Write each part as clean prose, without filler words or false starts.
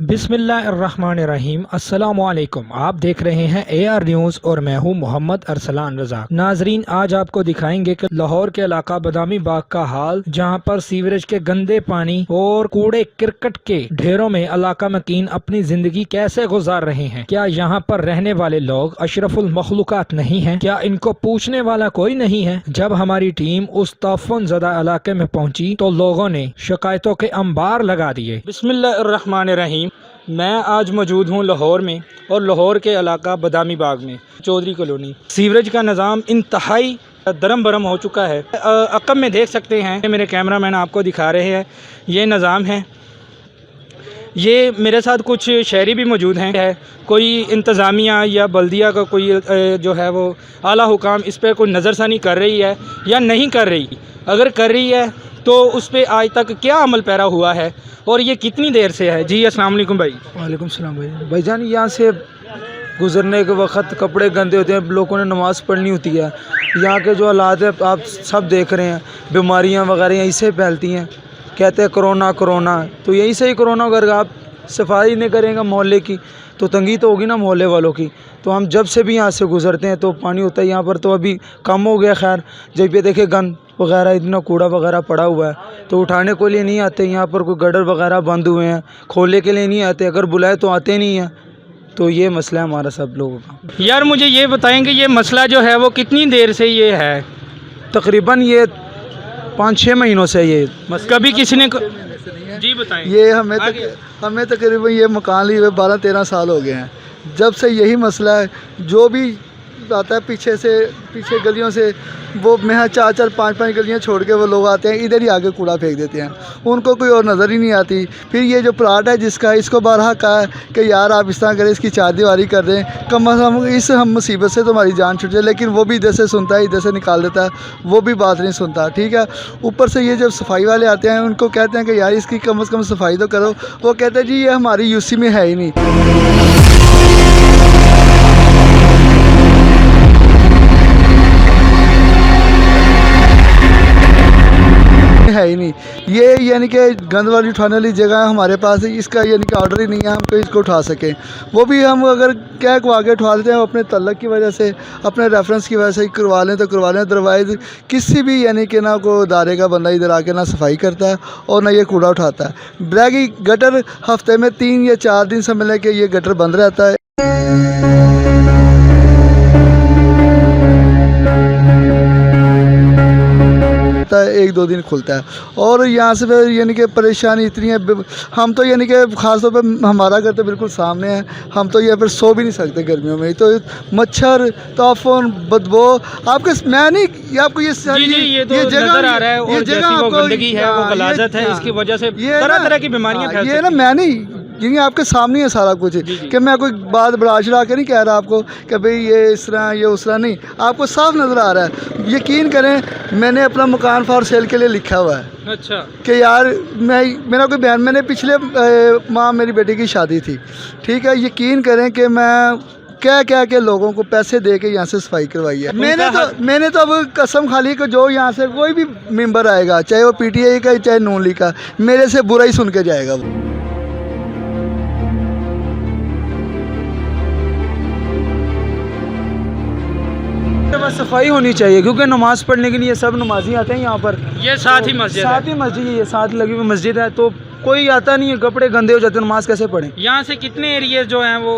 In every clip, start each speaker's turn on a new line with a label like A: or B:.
A: बिस्मिल्लाहिर्रहमानिर्रहीम। अस्सलाम वालेकुम। आप देख रहे हैं AR न्यूज़ और मैं हूं मोहम्मद अरसलान रजा। नाजरीन, आज आपको दिखाएंगे कि लाहौर के इलाका बदामी बाग का हाल, जहां पर सीवरेज के गंदे पानी और कूड़े करकट के ढेरों में इलाका मकीन अपनी जिंदगी कैसे गुजार रहे हैं। क्या यहां पर रहने वाले लोग अशरफुल मखलूकात नहीं हैं? क्या इनको पूछने वाला कोई नहीं है? जब हमारी टीम उस ताफुन ज़दा इलाके में पहुंची तो लोगों ने शिकायतों के अंबार लगा दिए। बिस्मिल्लाहिर्रहमानिर्रहीम। मैं आज मौजूद हूँ लाहौर में, और लाहौर के इलाका बदामी बाग में चौधरी कॉलोनी। सीवरेज का निज़ाम इंतहाई दरम बरम हो चुका है। अकब में देख सकते हैं, मेरे कैमरामैन आपको दिखा रहे हैं, ये निज़ाम है। ये मेरे साथ कुछ शहरी भी मौजूद हैं। कोई इंतज़ामिया या बल्दिया का कोई जो है वो आला हुकाम इस पर कोई नज़रसानी कर रही है या नहीं कर रही। अगर कर रही है तो उस पर आज तक क्या अमल पैरा हुआ है और ये कितनी देर से है? जी अस्सलाम वालेकुम भाई।
B: वालेकुम सलाम भाईजान। यहाँ से गुज़रने के वक्त कपड़े गंदे होते हैं, लोगों ने नमाज़ पढ़नी होती है। यहाँ के जो हालात है आप सब देख रहे हैं, बीमारियाँ वगैरह यहीं से फैलती हैं। कहते हैं कोरोना कोरोना, तो यहीं से ही कोरोना अगर आप सफाई नहीं करेंगे मोहल्ले की तो तंगी तो होगी ना मोहल्ले वालों की। तो हम जब से भी यहाँ से गुज़रते हैं तो पानी होता है यहाँ पर, तो अभी कम हो गया। खैर जब ये देखे गंद वगैरह इतना कूड़ा वगैरह पड़ा हुआ है तो उठाने के लिए नहीं आते। यहाँ पर कोई गटर वगैरह बंद हुए हैं, खोलने के लिए नहीं आते, अगर बुलाए तो आते नहीं हैं। तो ये मसला है हमारा सब लोगों का।
A: यार मुझे ये बताएंगे, ये मसला जो है वो कितनी देर से ये है?
B: तकरीबन ये 5-6 महीनों से ये
A: कभी किसी ने जी बताएं।
C: ये हमें तकरीबन ये मकान लिए हुए 12-13 साल हो गए हैं। जब से यही मसला है, जो भी आता है पीछे गलियों से, वो मैं 4-4 5-5 गलियां छोड़ के वो लोग आते हैं, इधर ही आगे कूड़ा फेंक देते हैं। उनको कोई और नज़र ही नहीं आती। फिर ये जो प्लाट है जिसका, इसको बारहा कहा है कि यार आप इस तरह करें, इसकी चारदीवारी कर दें, कम अज़ कम इस हम मुसीबत से तो हमारी जान छूट जाए। लेकिन वो भी इधर से सुनता है, इधर से निकाल देता है, वो भी बात नहीं सुनता। ठीक है, ऊपर से ये जब सफाई वाले आते हैं उनको कहते हैं कि यार इसकी कम से कम सफाई तो करो। वो कहते हैं जी ये हमारी यूसी में है ही नहीं। है ही नहीं ये, यानी कि गंद वाली उठाने वाली जगह हमारे पास है, इसका यानी कि ऑर्डर ही नहीं है हम तो इसको उठा सकें। वो भी हम अगर क्या को आगे उठा लेते हैं अपने तल्लक की वजह से, अपने रेफरेंस की वजह से करवा लें तो करवा लें। अदरवाइज़ किसी भी यानी कि ना को इदारे का बंदा इधर आके ना सफाई करता है और ना ये कूड़ा उठाता है। ब्रैगी गटर हफ्ते में 3 या 4 दिन से मिले कि ये गटर बंद रहता है। एक दो दिन खुलता है और यहाँ से फिर यानी कि परेशानी इतनी है। हम तो यानी कि ख़ास तौर पर हमारा घर तो बिल्कुल सामने है, हम तो यहाँ पर सो भी नहीं सकते गर्मियों में। तो मच्छर, ताफुन, बदबू आपके मैं नहीं ये आपको ये
A: जगह नजर आ रहा है, और जैसी वो गंदगी है, वो गलाजत है, इसकी वजह से तरह तरह की बीमारियां फैलती हैं।
C: ये ना मैं नहीं, यानी आपके सामने है सारा कुछ कि मैं कोई बात बढ़ा चढ़ा के नहीं कह रहा आपको कि भाई ये इस तरह ये उस तरह, नहीं, आपको साफ नज़र आ रहा है। यकीन करें, मैंने अपना मकान फॉर सेल के लिए लिखा हुआ है।
A: अच्छा।
C: कि यार मेरा कोई बयान, मैंने पिछले माह मेरी बेटी की शादी थी। ठीक है, यकीन करें कि मैं क्या के लोगों को पैसे दे के यहाँ से सफाई करवाई है। मैंने तो अब कसम खा ली कि जो यहाँ से कोई भी मेंबर आएगा, चाहे वो PTI का चाहे नून लीग का, मेरे से बुरा ही सुन के जाएगा वो।
B: बस सफाई होनी चाहिए, क्योंकि नमाज पढ़ने के लिए सब नमाजी आते हैं यहाँ पर।
A: ये साथ ही मस्जिद
B: है, ये साथ लगी हुई मस्जिद है, तो कोई आता नहीं है, कपड़े गंदे हो जाते हैं, नमाज कैसे पढ़ें?
A: यहाँ से कितने एरिया जो हैं वो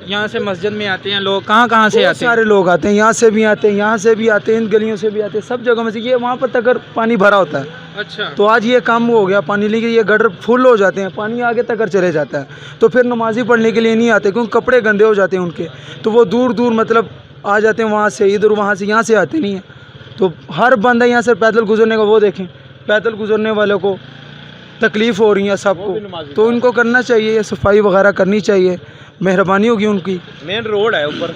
A: यहाँ से मस्जिद में आते हैं लोग? कहाँ से आते हैं?
B: सारे लोग आते हैं, यहाँ से भी आते हैं, यहाँ से भी आते हैं, इन गलियों से भी आते हैं, सब जगह में से। ये वहाँ पर तक पानी भरा होता है।
A: अच्छा।
B: तो आज ये कम हो गया पानी, लेकिन ये गटर फुल हो जाते हैं, पानी आगे तक चले जाता है। तो फिर नमाजी पढ़ने के लिए नहीं आते, क्योंकि कपड़े गंदे हो जाते हैं उनके। तो वो दूर दूर मतलब आ जाते हैं, वहाँ से इधर, वहाँ से, यहाँ से आते नहीं हैं। तो हर बंदा यहाँ से पैदल गुजरने का, वो देखें पैदल गुजरने वालों को तकलीफ़ हो रही है सबको। तो इनको करना चाहिए, सफाई वगैरह करनी चाहिए, मेहरबानी होगी उनकी।
A: मेन रोड है ऊपर।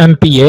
A: MPA